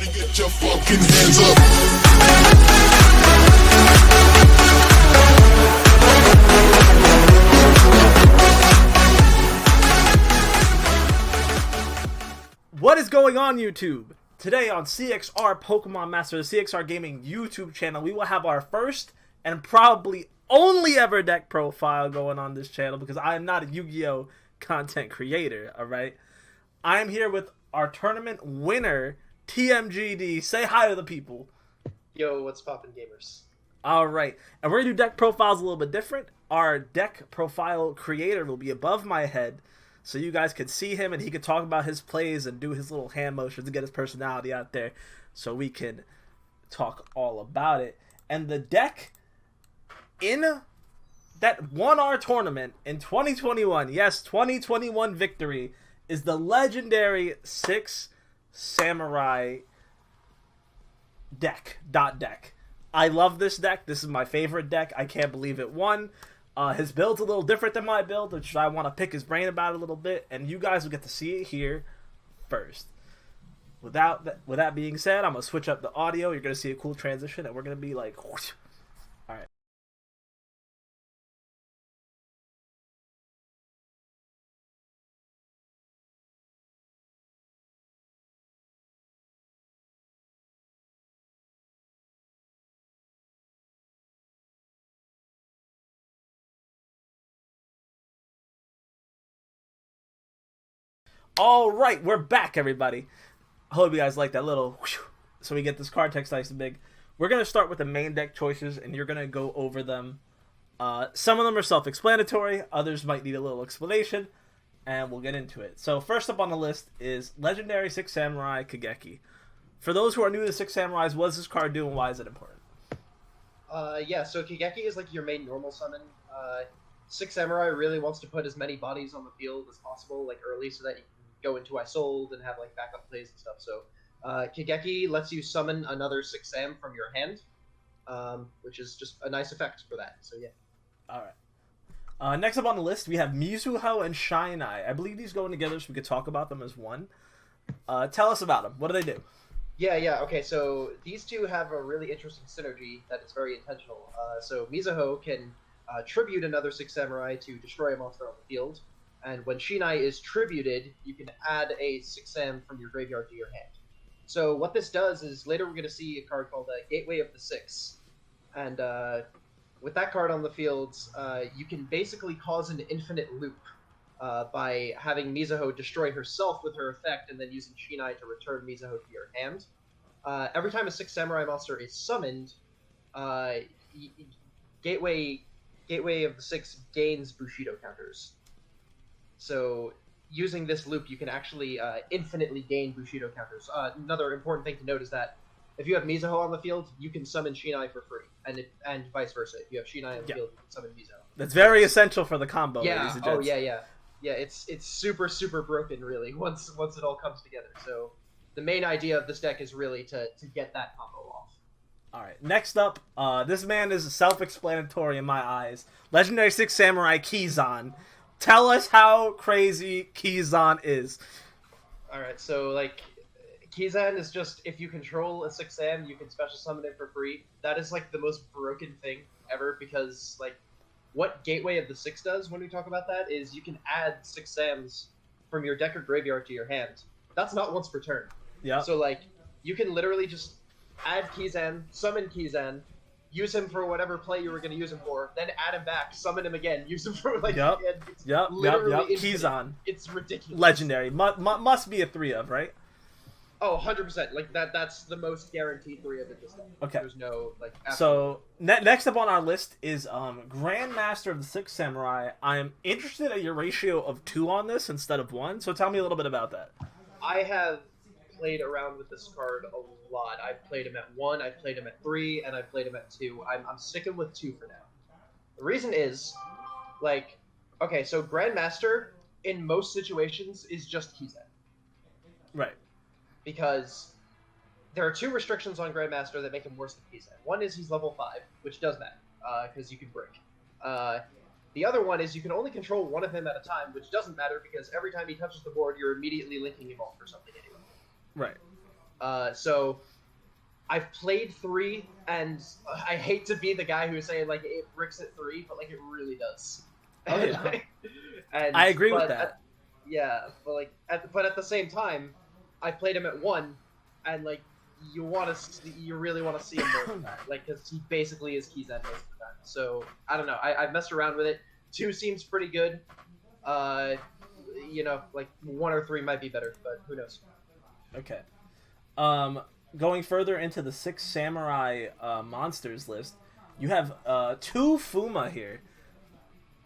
Everybody get your fucking hands up. What is going on, YouTube? Today on CXR Pokemon Master, the CXR Gaming YouTube channel, we will have our first and probably only ever deck profile going on this channel because I am not a Yu-Gi-Oh! Content creator, alright? I am here with our tournament winner, TMGD. Say hi to the people. Yo, what's poppin', gamers? Alright, and we're going to do deck profiles a little bit different. Our deck profile creator will be above my head, so you guys could see him and he could talk about his plays and do his little hand motions to get his personality out there so we can talk all about it. And the deck in that won our tournament in 2021, yes, 2021 victory, is the legendary 6 Samurai deck. I love this deck. This is my favorite deck. I can't believe it won. His build's a little different than my build, which I want to pick his brain about a little bit, and you guys will get to see it here first. With that being said, I'm going to switch up the audio. You're going to see a cool transition, and we're going to be like, whoosh. All right. All right, we're back, everybody. I hope you guys like that little whoosh, so we get this card text nice and big. We're going to start with the main deck choices, and you're going to go over them. Some of them are self-explanatory. Others might need a little explanation, and we'll get into it. So first up on the list is Legendary 6 Samurai Kageki. For those who are new to 6 Samurais, what does this card do, and why is it important? Yeah, so Kageki is like your main normal summon. 6 Samurai really wants to put as many bodies on the field as possible, like early, so that you can go into I Sold and have like backup plays and stuff. So Kageki lets you summon another 6 Sam from your hand, which is just a nice effect for that. So yeah. Alright. Next up on the list, we have Mizuho and Shinai. I believe these go in together so we could talk about them as one. Tell us about them. What do they do? Yeah, okay, so these two have a really interesting synergy that is very intentional. So Mizuho can tribute another 6 Samurai to destroy a monster on the field, and when Shinai is tributed, you can add a 6 Sam from your graveyard to your hand. So what this does is, later we're going to see a card called Gateway of the Six, and with that card on the field, you can basically cause an infinite loop by having Mizuho destroy herself with her effect, and then using Shinai to return Mizuho to your hand. Every time a 6 Samurai monster is summoned, Gateway of the Six gains Bushido counters. So using this loop, you can actually infinitely gain Bushido counters. Another important thing to note is that if you have Mizuho on the field, you can summon Shinai for free, and vice versa. If you have Shinai on the field, you can summon Mizuho. That's very essential for the combo. Yeah. Oh yeah. Yeah, it's super broken really once it all comes together. So the main idea of this deck is really to get that combo off. Alright, next up, this man is self-explanatory in my eyes. Legendary 6 Samurai Kizan. Tell us how crazy Kizan is. Alright, so like Kizan is just, if you control a 6 Sam, you can special summon it for free. That is like the most broken thing ever, because like what Gateway of the Six does when we talk about that is you can add 6 Sams from your deck or graveyard to your hand. That's not once per turn. Yeah. So like you can literally just add Kizan, summon Kizan, use him for whatever play you were going to use him for, then add him back, summon him again, use him for like Yep. Literally Kizan. It's ridiculous. Legendary. Must be a 3 of, right? Oh, 100%. Like that's the most guaranteed 3 of it this time. Okay. There's no like. So next up on our list is Grandmaster of the 6 Samurai. I am interested at your ratio of 2 on this instead of 1. So tell me a little bit about that. I have played around with this card a lot. I've played him at 1, I've played him at 3, and I've played him at 2. I'm sticking with 2 for now. The reason is, like, okay, so Grandmaster in most situations is just Kizan. Right. Because there are 2 restrictions on Grandmaster that make him worse than Kizan. One is he's level 5, which does matter, because you can break. The other one is you can only control one of him at a time, which doesn't matter because every time he touches the board, you're immediately linking him off for something anyway. Right. So I've played 3, and I hate to be the guy who's saying like it bricks at 3, but like it really does. Oh, yeah. And I agree with that. Yeah, but like, but at the same time, I played him at 1, and like you really want to see him more than that, like because he basically is keys end most of the time. So I don't know. I've messed around with it. 2 seems pretty good. Like 1 or 3 might be better, but who knows? Okay. Going further into the 6 samurai monsters list, you have 2 Fuma here.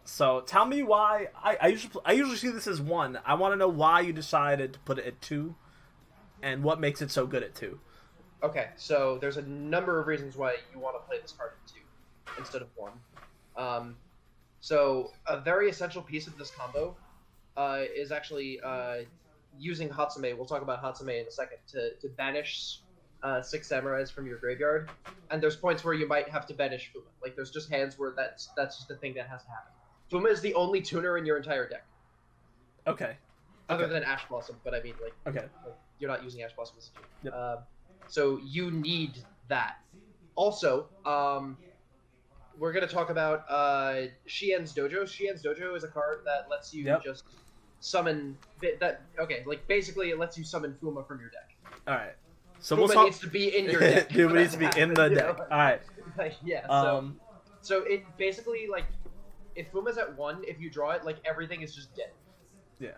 So tell me why. I usually see this as 1. I want to know why you decided to put it at 2, and what makes it so good at 2. Okay, so there's a number of reasons why you want to play this card at 2 instead of 1. So a very essential piece of this combo is actually using Hatsume. We'll talk about Hatsume in a second to banish 6 samurais from your graveyard. And there's points where you might have to banish Fuma. Like there's just hands where that's just the thing that has to happen. Fuma is the only tuner in your entire deck. Okay. Other than Ash Blossom, but I mean like, okay, like you're not using Ash Blossom as a tuner. Yep. So you need that. Also, we're gonna talk about Shien's Dojo. Shien's Dojo is a card that lets you just summon that. Okay, like basically it lets you summon Fuma from your deck. All right. So Fuma needs to be in your deck. Fuma needs to be in the deck. All right. Yeah. So it basically like if Fuma's at 1, if you draw it, like everything is just dead. Yeah.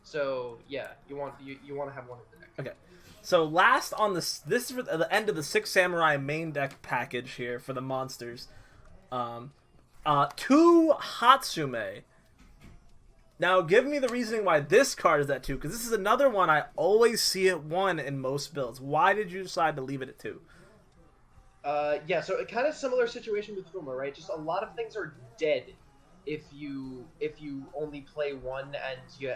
So yeah, you want to have 1 in the deck. Okay. So last on this is for the end of the 6 samurai main deck package here for the monsters. 2 Hatsume. Now give me the reasoning why this card is at 2, because this is another one I always see at 1 in most builds. Why did you decide to leave it at 2? Yeah, so a kind of similar situation with Fuma, right? Just a lot of things are dead if you only play 1 and you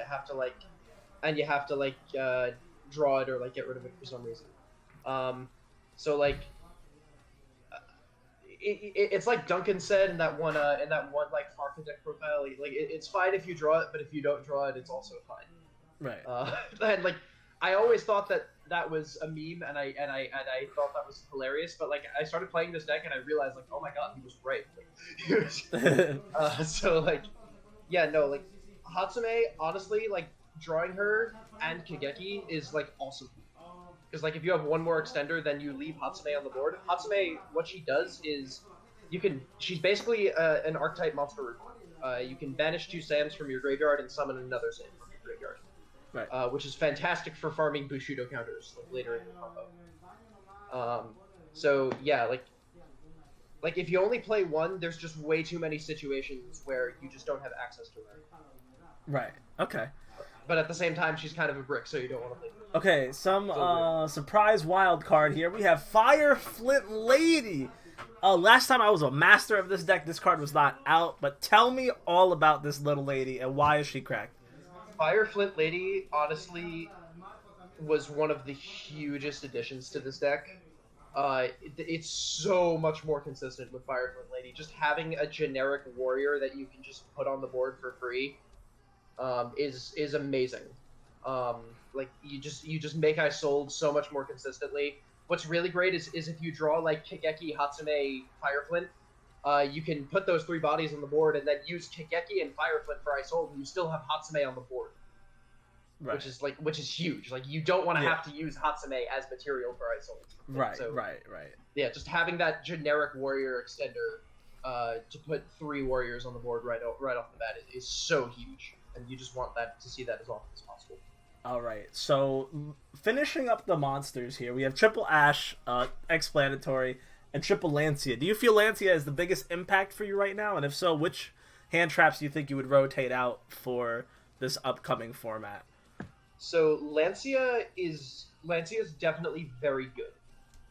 have to draw it or like get rid of it for some reason. So like it's like Duncan said in that one like Farka deck profile, like it's fine if you draw it, but if you don't draw it, it's also fine. Right. And like I always thought that was a meme, and I thought that was hilarious. But like I started playing this deck, and I realized like, oh my god, he was right. Like, so like, yeah, no, like Hatsume, honestly, like drawing her and Kageki is like awesome. Because like if you have 1 more extender, then you leave Hatsume on the board. Hatsume, what she does is she's basically an archetype monster reborn. You can banish 2 Sams from your graveyard and summon another Sam from your graveyard. Right. Which is fantastic for farming Bushido counters like later in the combo. So yeah, like if you only play 1, there's just way too many situations where you just don't have access to her. Right. Okay. But at the same time, she's kind of a brick, so you don't want to play her. Okay, some surprise wild card here. We have Fire Flint Lady. Last time I was a master of this deck, this card was not out. But tell me all about this little lady and why is she cracked? Fire Flint Lady, honestly, was one of the hugest additions to this deck. It's so much more consistent with Fire Flint Lady. Just having a generic warrior that you can just put on the board for free is amazing. Like you just make I sold so much more consistently. What's really great is if you draw like Kageki, Hatsume, Fireflint, you can put those 3 bodies on the board and then use Kageki and Fireflint for I sold, and you still have Hatsume on the board. Right. Which is huge. Like you don't want to have to use Hatsume as material for I sold. Right, so, right. Yeah, just having that generic warrior extender to put 3 warriors on the board right off the bat is so huge, and you just want to see that as often as possible. All right, so finishing up the monsters here, we have Triple Ash, Explanatory, and Triple Lancia. Do you feel Lancia is the biggest impact for you right now? And if so, which hand traps do you think you would rotate out for this upcoming format? So Lancia is definitely very good.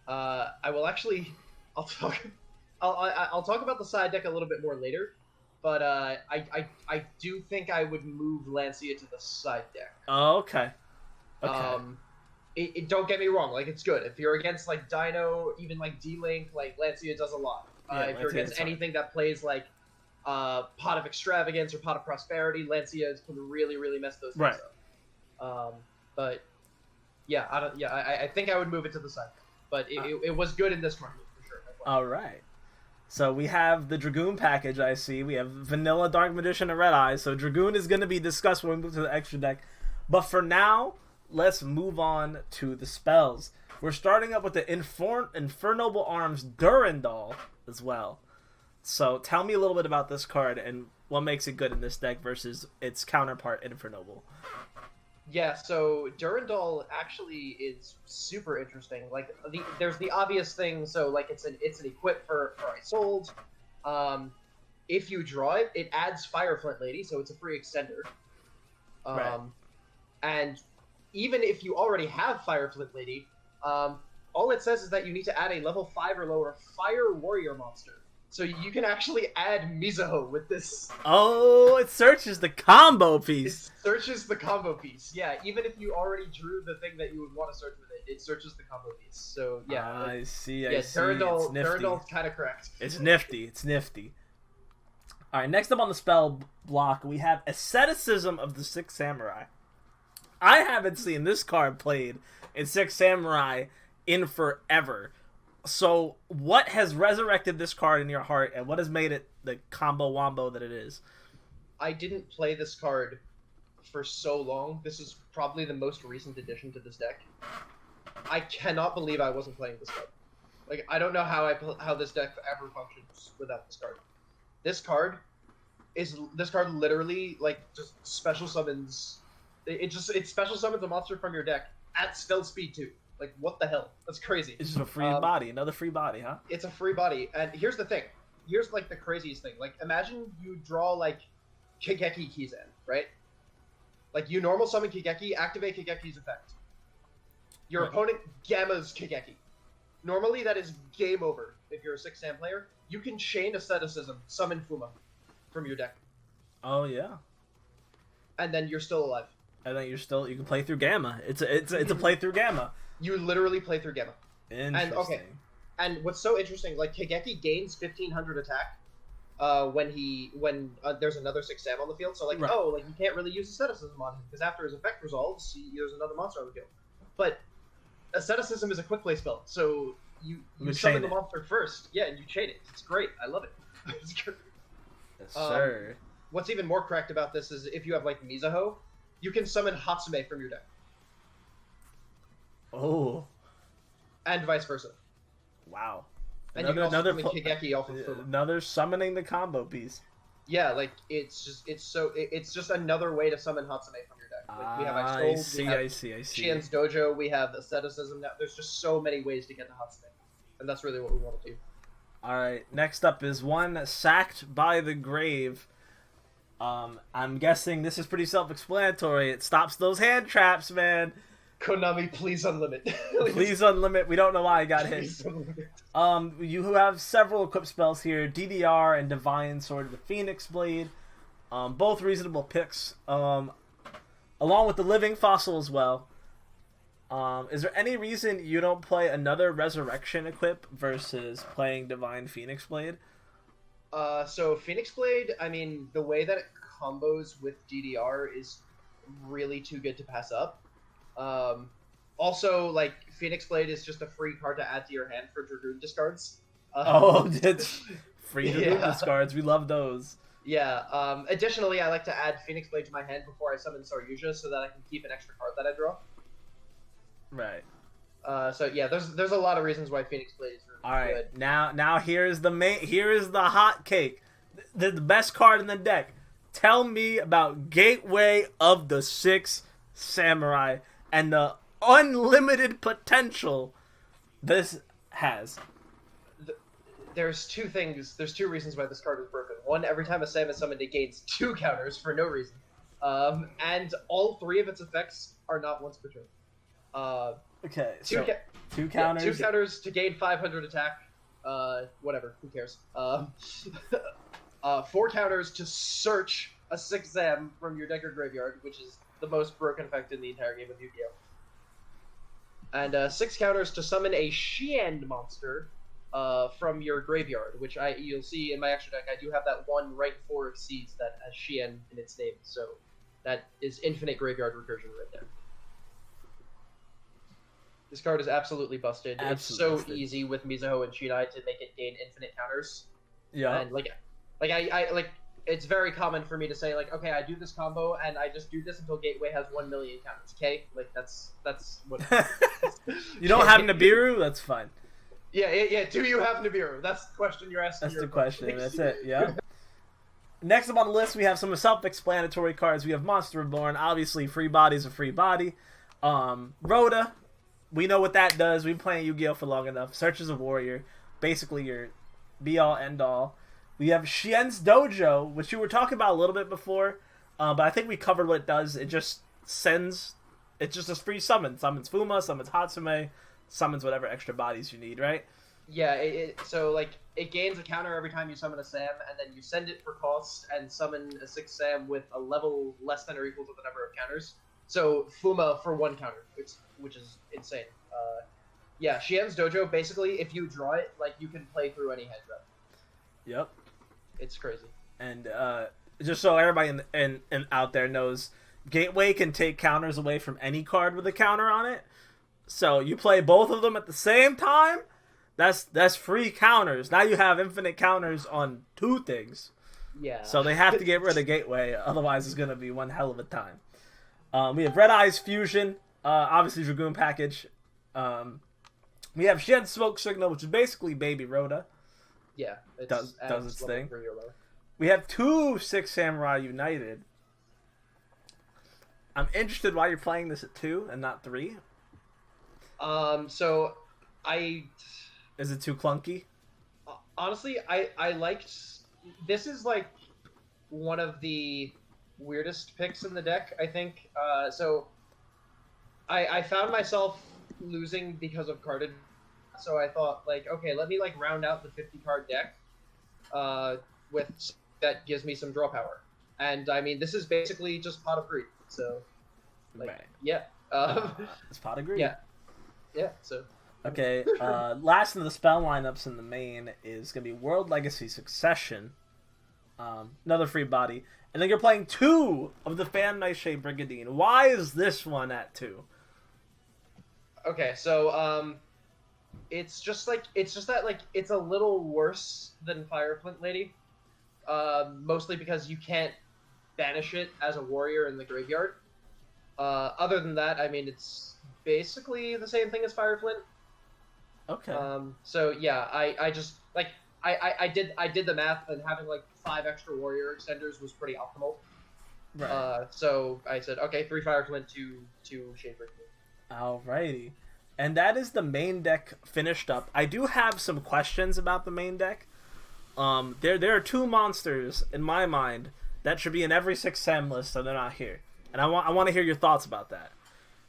I'll talk about the side deck a little bit more later. But I do think I would move Lancia to the side deck. Oh, okay. Okay. Don't get me wrong, like it's good. If you're against like Dino, even like D-Link, like Lancia does a lot. If you're against anything that plays like Pot of Extravagance or Pot of Prosperity, Lancia can really, really mess those things up. But Yeah, I think I would move it to the side, but it was good in this tournament for sure. All right. So we have the Dragoon package, I see. We have Vanilla, Dark Magician, and Red Eyes. So Dragoon is going to be discussed when we move to the extra deck. But for now, let's move on to the spells. We're starting up with the Infernable Arms Durandal as well. So tell me a little bit about this card and what makes it good in this deck versus its counterpart, Infernable. Yeah, so Durandal actually is super interesting. Like, there's the obvious thing. So like it's an equip for Isolde. If you draw it, it adds Fireflint Lady, so it's a free extender. Right. And even if you already have Fireflint Lady, all it says is that you need to add a level 5 or lower Fire Warrior monster. So you can actually add Mizuho with this. Oh, it searches the combo piece. It searches the combo piece. Yeah, even if you already drew the thing that you would want to search with it, it searches the combo piece. So yeah. I see. Yeah, Durandal's kind of correct. It's nifty. It's nifty. All right, next up on the spell block, we have Asceticism of the Six Samurai. I haven't seen this card played in Six Samurai in forever. So, what has resurrected this card in your heart, and what has made it the combo wombo that it is? I didn't play this card for so long. This is probably the most recent addition to this deck. I cannot believe I wasn't playing this card. Like, I don't know how this deck ever functions without this card. This card literally like just special summons. It special summons a monster from your deck at stealth speed 2. Like, what the hell? That's crazy. It's just a free body. Another free body, huh? It's a free body. And here's the thing. Here's, like, the craziest thing. Like, imagine you draw, like, Kigeki Kizan, right? Like, you normal summon Kigeki, activate Kigeki's effect. Your opponent gammas Kigeki. Normally, that is game over if you're a 6-Sam player. You can chain Asceticism, summon Fuma from your deck. Oh, yeah. And then you're still alive. And then you can play through Gamma. It's a play through Gamma. You literally play through Gamma. Interesting. And what's so interesting, like, Kigeki gains 1500 attack when there's another 6-Sam on the field. So, like, right. You can't really use Asceticism on him, because after his effect resolves, there's another monster on the field. But Asceticism is a quick play spell, so you summon the monster first. Yeah, and you chain it. It's great. I love it. It's great. Yes, sir. What's even more correct about this is if you have, like, Mizuho, you can summon Hatsume from your deck. Oh. And vice versa. Wow. And you can also summon Kigeki off of Fuma. Another summoning the combo piece. Yeah, like, it's just another way to summon Hatsume from your deck. Like, we have Isolde, I see. Shien's Dojo, we have Asceticism. Now, there's just so many ways to get to Hatsume. And that's really what we want to do. Alright, next up is one Sacked by the Grave. I'm guessing this is pretty self-explanatory. It stops those hand traps, man. Konami, please unlimit. Please unlimit. We don't know why I got hit. You have several equipped spells here: DDR and Divine Sword of the Phoenix Blade. Both reasonable picks. Along with the Living Fossil as well. Is there any reason you don't play another Resurrection equip versus playing Divine Phoenix Blade? So Phoenix Blade, I mean, the way that it combos with DDR is really too good to pass up. Also, like, Phoenix Blade is just a free card to add to your hand for Dragoon discards. It's free Dragoon discards. We love those. Yeah. Additionally, I like to add Phoenix Blade to my hand before I summon Saryuja so that I can keep an extra card that I draw. Right. So yeah, there's a lot of reasons why Phoenix Blade is really good. All right, now here's the hot cake, the best card in the deck. Tell me about Gateway of the Six Samurai and the unlimited potential this has. There's two reasons why this card is broken. One, every time a Sam is summoned, it gains 2 counters for no reason, and all 3 of its effects are not once per turn. Okay, two counters. 2 counters to gain 500 attack. Whatever. Who cares? 4 counters to search a 6-Sam from your deck or graveyard, which is the most broken effect in the entire game of Yu-Gi-Oh! And 6 counters to summon a Shien monster from your graveyard, which you'll see in my extra deck. I do have that one rank 4 Exceeds that has Shien in its name, so that is infinite graveyard recursion right there. This card is absolutely busted. Absolutely it's so busted. easy with Mizuho and Shinai to make it gain infinite counters. Yeah. And I it's very common for me to say like, okay, I do this combo and I just do this until Gateway has 1 million counters. Okay, like that's what. You don't have Nibiru? That's fine. Yeah. Do you have Nibiru? That's the question you're asking. That's the question. That's it. Yeah. Next up on the list, we have some self-explanatory cards. We have Monster Reborn. Obviously, free body's a free body. Rhoda, we know what that does. We've been playing Yu-Gi-Oh for long enough. Search as a warrior, basically your be-all, end-all. We have Shien's Dojo, which you were talking about a little bit before, but I think we covered what it does. It just sends. It's just a free summon. Summons Fuma, summons Hatsume, summons whatever extra bodies you need, right? Yeah, so like it gains a counter every time you summon a Sam, and then you send it for cost and summon a 6 Sam with a level less than or equal to the number of counters. So Fuma for 1 counter, which is insane. Yeah, Shien's Dojo, basically, if you draw it, like you can play through any hand trap. Yep. It's crazy. And just so everybody in out there knows, Gateway can take counters away from any card with a counter on it. So you play both of them at the same time. That's free counters. Now you have infinite counters on 2 things. Yeah. So they have to get rid of Gateway, otherwise it's gonna be one hell of a time. We have Red Eyes Fusion, obviously Dragoon package. We have Shed Smoke Signal, which is basically Baby Rhoda. Yeah, it does its thing. 3 or lower. We have 2 Six Samurai United. I'm interested why you're playing this at 2 and not 3. So Is it too clunky? Honestly, I liked. This is like one of the weirdest picks in the deck, I think. So I found myself losing because of carded. So I thought, like, okay, let me like round out the 50 card deck with that gives me some draw power. And I mean, this is basically just Pot of Greed. So, like, right. Yeah. It's Pot of Greed. Yeah. So. Okay, last of the spell lineups in the main is going to be World Legacy Succession, another free body, and then you're playing 2 of the Fan Nightshade Brigadine. Why is this one at 2? Okay, so it's just that it's a little worse than Fireflint Lady, mostly because you can't banish it as a warrior in the graveyard. Other than that, I mean, it's basically the same thing as Fireflint. Okay. So yeah, I just like I did the math, and having like 5 extra warrior extenders was pretty optimal. Right. So I said, okay, 3 Fireflint, 2 Shadebreaker. Alrighty. And that is the main deck finished up. I do have some questions about the main deck. There are 2 monsters in my mind that should be in every 6M list, so they're not here. And I want to hear your thoughts about that.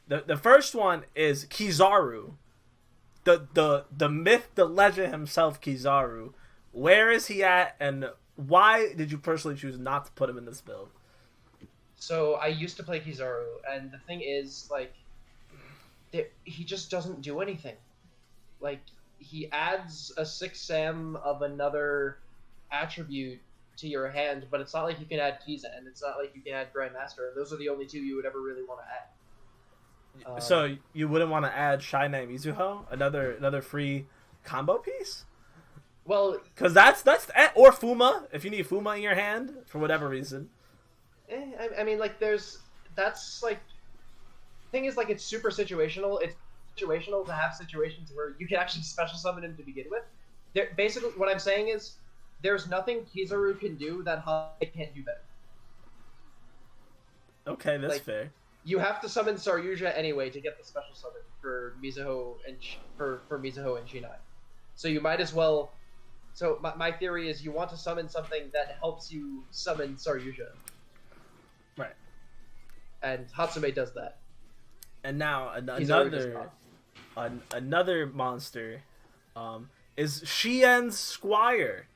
The first one is Kizaru. The myth, the legend himself, Kizaru. Where is he at, and why did you personally choose not to put him in this build? So I used to play Kizaru, and the thing is, like, he just doesn't do anything. Like, he adds a 6 Sam of another attribute to your hand, but it's not like you can add Kiza, and it's not like you can add Grandmaster. Those are the only 2 you would ever really want to add. So you wouldn't want to add Shinai Mizuho, another free combo piece? Well, because that's or Fuma if you need Fuma in your hand for whatever reason. I mean, like, that's like, thing is, like, it's super situational. It's situational to have situations where you can actually special summon him to begin with. Basically, what I'm saying is, there's nothing Kizaru can do that Hane can't do better. Okay, that's like, fair. You have to summon Saryuja anyway to get the special summon for Mizuho and for Mizuho and Shinai. So you might as well. So my theory is you want to summon something that helps you summon Saryuja. Right. And Hatsume does that. And now another monster is Shien's Squire.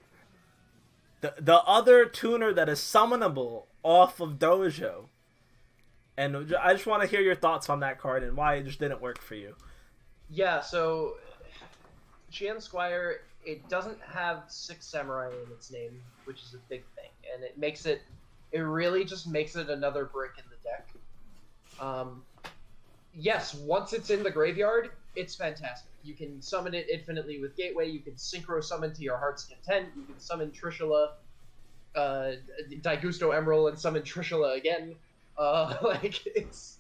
The other tuner that is summonable off of Dojo. And I just want to hear your thoughts on that card and why it just didn't work for you. Yeah, so Shien's Squire, it doesn't have 6 Samurai in its name, which is a big thing. And it really just makes it another brick in the deck. Yes, once it's in the graveyard, it's fantastic. You can summon it infinitely with Gateway. You can synchro summon to your heart's content. You can summon Trishula, Daigusto Emerald, and summon Trishula again. Like it's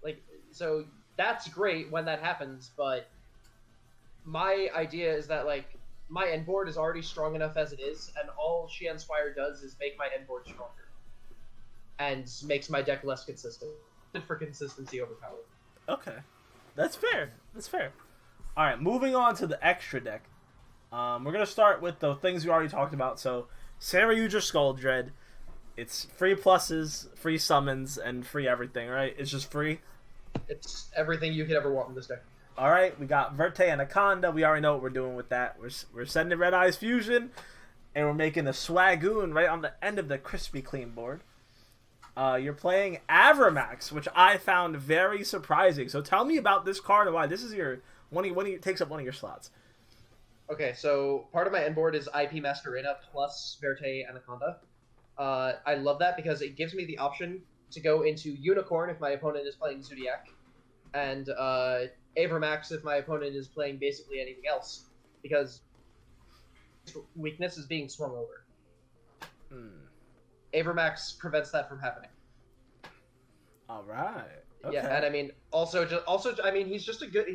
like so that's great when that happens. But my idea is that like my end board is already strong enough as it is, and all Xian Spire does is make my end board stronger, and makes my deck less consistent. For consistency overpowered. Okay, that's fair. That's fair. All right, moving on to the extra deck. We're gonna start with the things we already talked about. So, Saryuja Skull Dread. It's free pluses, free summons, and free everything. Right? It's just free. It's everything you could ever want in this deck. All right, we got Verte Anaconda. We already know what we're doing with that. We're sending Red Eyes Fusion, and we're making a Swagoon right on the end of the Crispy Clean board. You're playing Avramax, which I found very surprising. So tell me about this card and why this is your takes up one of your slots. Okay, so part of my end board is IP Masquerena plus Verte Anaconda. I love that because it gives me the option to go into Unicorn if my opponent is playing Zodiac, and Avramax if my opponent is playing basically anything else, because weakness is being swung over. Avramax prevents that from happening. All right. Okay. Yeah, and I mean, I mean, he's just a good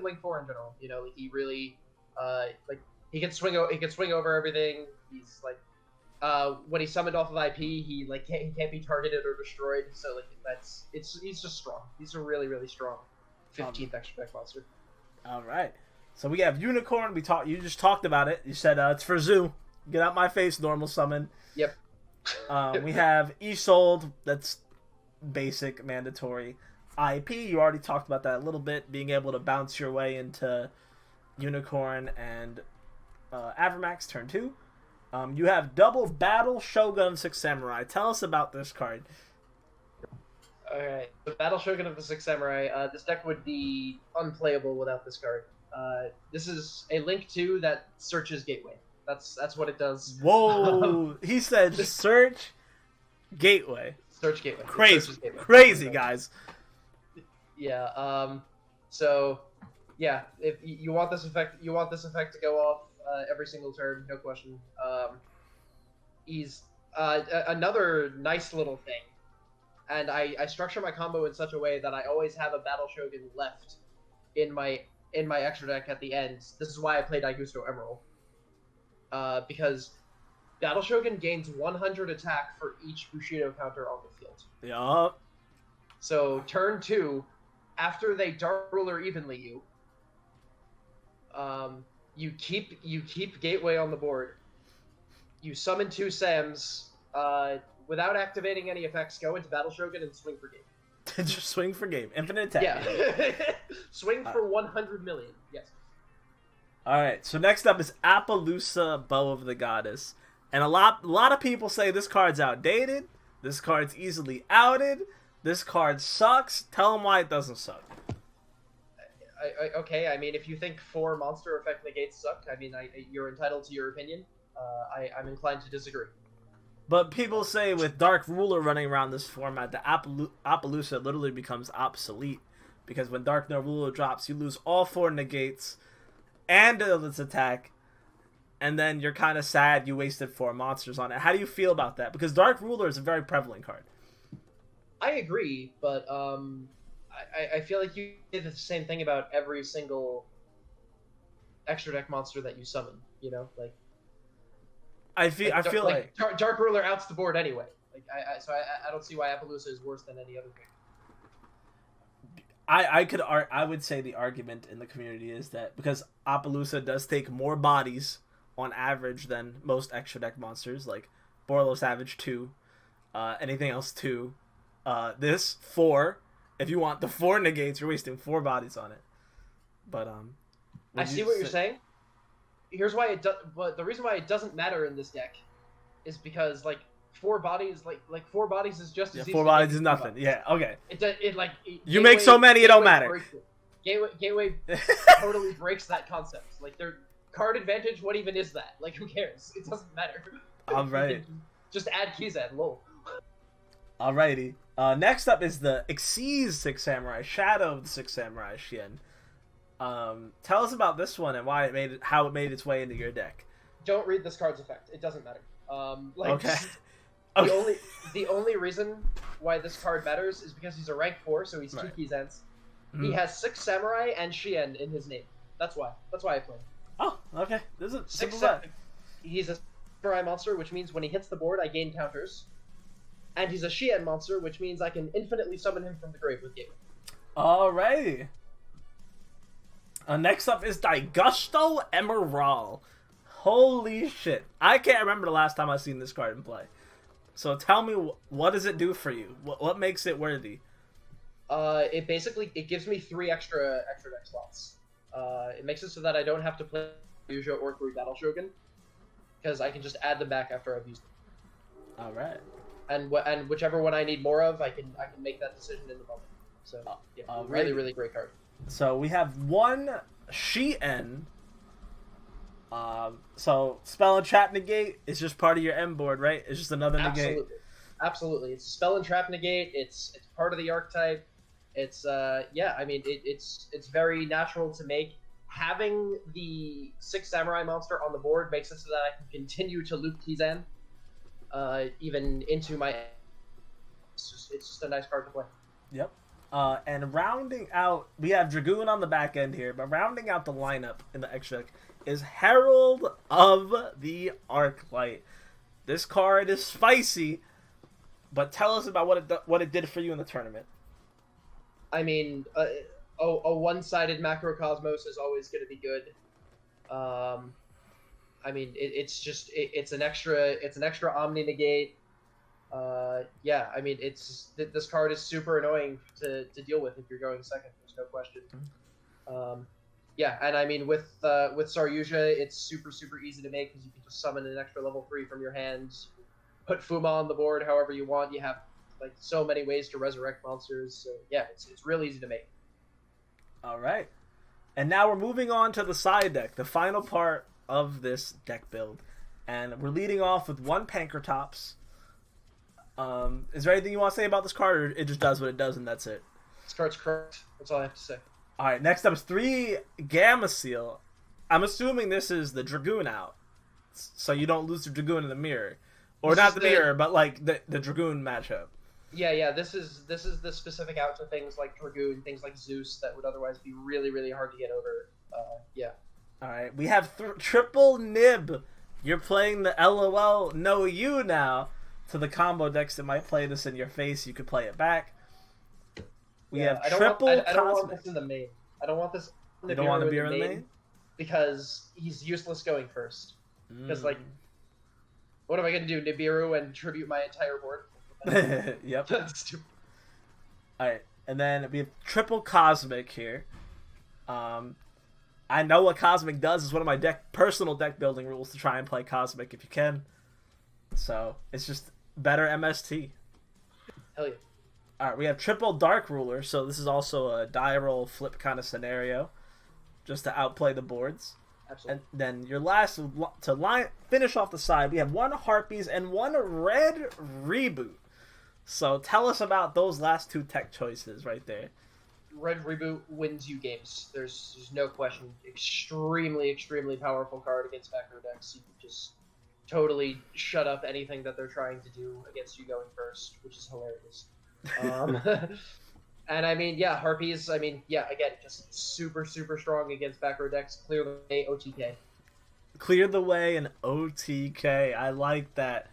link 4 in general. You know, like, he really, like he can swing over everything. He's like, when he's summoned off of IP, he can't be targeted or destroyed. So like he's just strong. He's a really really strong 15th extra deck monster. All right. So we have Unicorn. You just talked about it. You said it's for Zoo. Get out my face, normal summon. Yep. We have Isolde, that's basic, mandatory. IP, you already talked about that a little bit, being able to bounce your way into Unicorn and Avramax turn 2. You have double Battle Shogun 6 Samurai. Tell us about this card. Alright, the Battle Shogun of the 6 Samurai. This deck would be unplayable without this card. This is a Link 2 that searches Gateway. That's what it does. Whoa! He said search Gateway. Search Gateway. Crazy, crazy guys. Yeah. So, yeah. If you want this effect, to go off every single turn, no question. He's another nice little thing, and I structure my combo in such a way that I always have a Battle Shogun left in my extra deck at the end. This is why I played Daigusto Emerald. Because Battle Shogun gains 100 attack for each Bushido counter on the field. Yup. So turn 2, after they Dark Ruler evenly you keep Gateway on the board. You summon 2 Sams without activating any effects. Go into Battle Shogun and swing for game. Just swing for game. Infinite attack. Yeah. Swing for 100 million. Yes. Alright, so next up is Appaloosa, Bow of the Goddess. And a lot of people say this card's outdated, this card's easily outed, this card sucks. Tell them why it doesn't suck. Okay, I mean, if you think 4 monster effect negates suck, I mean, you're entitled to your opinion. I'm inclined to disagree. But people say with Dark Ruler running around this format, the Appaloosa literally becomes obsolete. Because when Dark Ruler drops, you lose all 4 negates and its attack, and then you're kind of sad you wasted 4 monsters on it. How do you feel about that? Because Dark Ruler is a very prevalent card. I agree, but I feel like you did the same thing about every single extra deck monster that you summon. You know, like I feel like Dark Ruler outs the board anyway. Like I don't see why Appaloosa is worse than any other thing. I would say the argument in the community is that because Appaloosa does take more bodies on average than most extra deck monsters, like Borlo Savage 2, anything else 2, this 4. If you want the 4 negates, you're wasting 4 bodies on it. But I see what you're saying. Here's why it does. But the reason why it doesn't matter in this deck is because like 4 bodies, like 4 bodies is just as easy. 4 bodies is nothing. Yeah, okay. You make so many, it don't matter. Gateway totally breaks that concept. Like their card advantage, what even is that? Like who cares? It doesn't matter. Alright. Just add Keyzad, lol. Alrighty. Next up is the Xyz 6 Samurai, Shadow of the 6 Samurai Xian. Tell us about this one and why how it made its way into your deck. Don't read this card's effect. It doesn't matter. Okay. The only reason why this card matters is because he's a rank 4, so he's 2 keys ends. He has 6 samurai and Shien in his name. That's why. That's why I play him. Oh, okay. This is simple. He's a samurai monster, which means when he hits the board, I gain counters. And he's a Shien monster, which means I can infinitely summon him from the grave with Gateway. Alrighty. Next up is Daigusto Emerald. Holy shit. I can't remember the last time I've seen this card in play. So tell me, what does it do for you? What makes it worthy? It gives me 3 extra deck slots. It makes it so that I don't have to play Yuja or 3 Battle Shogun, because I can just add them back after I've used them. Alright. And whichever one I need more of, I can make that decision in the moment. So yeah, really, really great card. So we have 1 Shien. So spell and trap negate is just part of your M board, right? It's just another negate. Absolutely. It's spell and trap negate. It's part of the archetype. It's yeah. I mean, it's very natural to make. Having the 6 samurai monster on the board makes it so that I can continue to loop Kizan, even into my. It's just a nice card to play. Yep. And rounding out, we have Dragoon on the back end here, but rounding out the lineup in the extra deck is Herald of the Arclight. This card is spicy, but tell us about what it did for you in the tournament. I mean, a one-sided macrocosmos is always going to be good. I mean, it's an extra omni negate. Yeah, I mean, this card is super annoying to deal with if you're going second. There's no question. Yeah, and I mean, with Saryuja, it's super easy to make because you can just summon an extra level 3 from your hands, put Fuma on the board however you want. You have like so many ways to resurrect monsters. So yeah, it's real easy to make. All right, and now we're moving on to the side deck, the final part of this deck build, and we're leading off with 1 Pankratops. Is there anything you want to say about this card, or it just does what it does and that's it? This card's correct. That's all I have to say. All right, next up is 3 Gamma Seal. I'm assuming this is the Dragoon out, so you don't lose the Dragoon in the mirror, or this not the mirror, but like the Dragoon matchup. Yeah. This is the specific out to things like Dragoon, things like Zeus that would otherwise be really hard to get over. Yeah. All right, we have triple Nib. You're playing the LOL No You now. To the combo decks that might play this in your face, you could play it back. We have triple I don't want this in the main. I don't want this. You don't want Nibiru in the main? Because he's useless going first. Because like, what am I gonna do? Nibiru and tribute my entire board? Yep. That's stupid. All right, and then we have triple Cosmic here. I know what Cosmic does. It's one of my personal deck building rules to try and play Cosmic if you can. So it's just better MST. Hell yeah. Alright, we have triple Dark Ruler, so this is also a die roll flip kind of scenario, just to outplay the boards. Absolutely. And then your last, finish off the side, we have 1 Harpies and 1 Red Reboot. So tell us about those last 2 tech choices right there. Red Reboot wins you games. There's no question. Extremely powerful card against backrow decks. You can just totally shut up anything that they're trying to do against you going first, which is hilarious. And I mean, yeah, Harpies, I mean, yeah, again, just super strong against back row decks. Clear the way, OTK. Clear the way and OTK. I like that.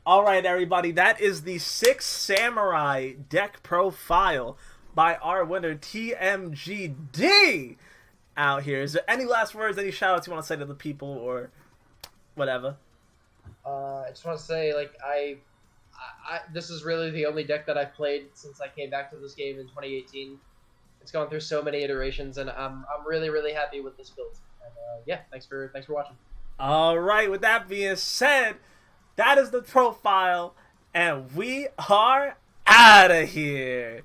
Alright, everybody, that is the 6 Samurai deck profile by our winner, TMGD, out here. Is there any last words, any shout-outs you want to say to the people, or whatever? I just want to say, like, I this is really the only deck that I've played since I came back to this game in 2018. It's gone through so many iterations, and I'm really happy with this build. And yeah, thanks for watching. All right, with that being said, that is the profile, and we are out of here.